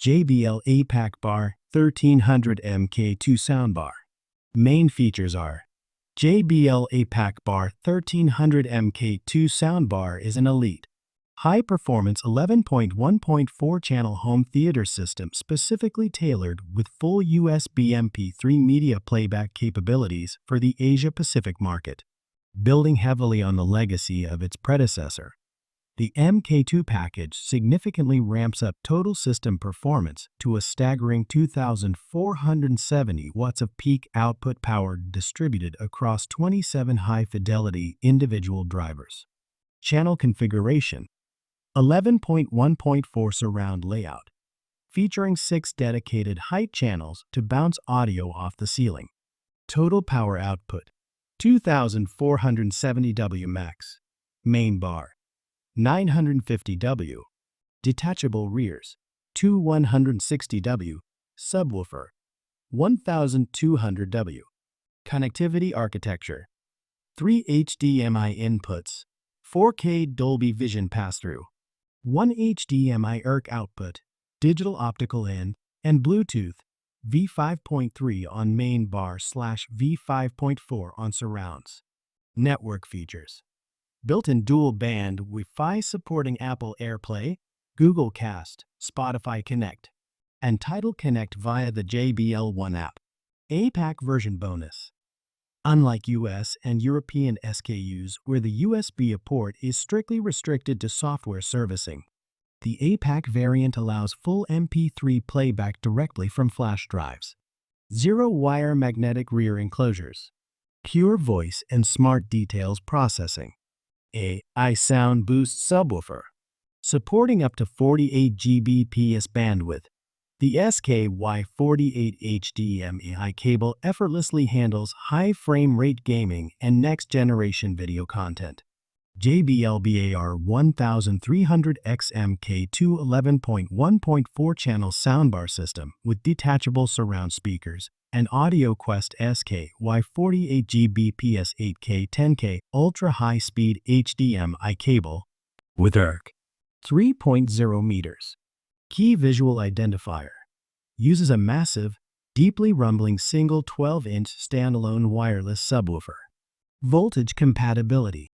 JBL APAC Bar 1300 MK2 Soundbar. Main features are: JBL APAC Bar 1300 MK2 Soundbar is an elite, high-performance 11.1.4 channel home theater system specifically tailored with full USB MP3 media playback capabilities for the Asia-Pacific market. Building heavily on the legacy of its predecessor, the MK2 package significantly ramps up total system performance to a staggering 2,470 watts of peak output power distributed across 27 high-fidelity individual drivers. Channel configuration: 11.1.4 surround layout, featuring 6 dedicated height channels to bounce audio off the ceiling. Total power output: 2,470 W max. Main bar: 950 W. Detachable rears: 160 W. Subwoofer: 1,200 W. Connectivity architecture: 3 HDMI inputs, 4K Dolby Vision pass-through, 1 HDMI ERC output, digital optical in, and Bluetooth V5.3 on main bar / V5.4 on surrounds. Network features: built-in dual-band Wi-Fi supporting Apple AirPlay, Google Cast, Spotify Connect, and Tidal Connect via the JBL One app. APAC version bonus: unlike US and European SKUs where the USB port is strictly restricted to software servicing, the APAC variant allows full MP3 playback directly from flash drives. Zero-wire magnetic rear enclosures. Pure voice and smart details processing. AI Sound Boost subwoofer. Supporting up to 48 Gbps bandwidth, the SKY48 HDMI cable effortlessly handles high frame rate gaming and next-generation video content. JBL BAR 1300X MK2 11.1.4 channel soundbar system with detachable surround speakers and Audio Quest SKY48 Gbps 8K 10K ultra high-speed HDMI cable with ERC 3.0 meters. Key visual identifier: uses a massive, deeply rumbling single 12-inch standalone wireless subwoofer. Voltage compatibility: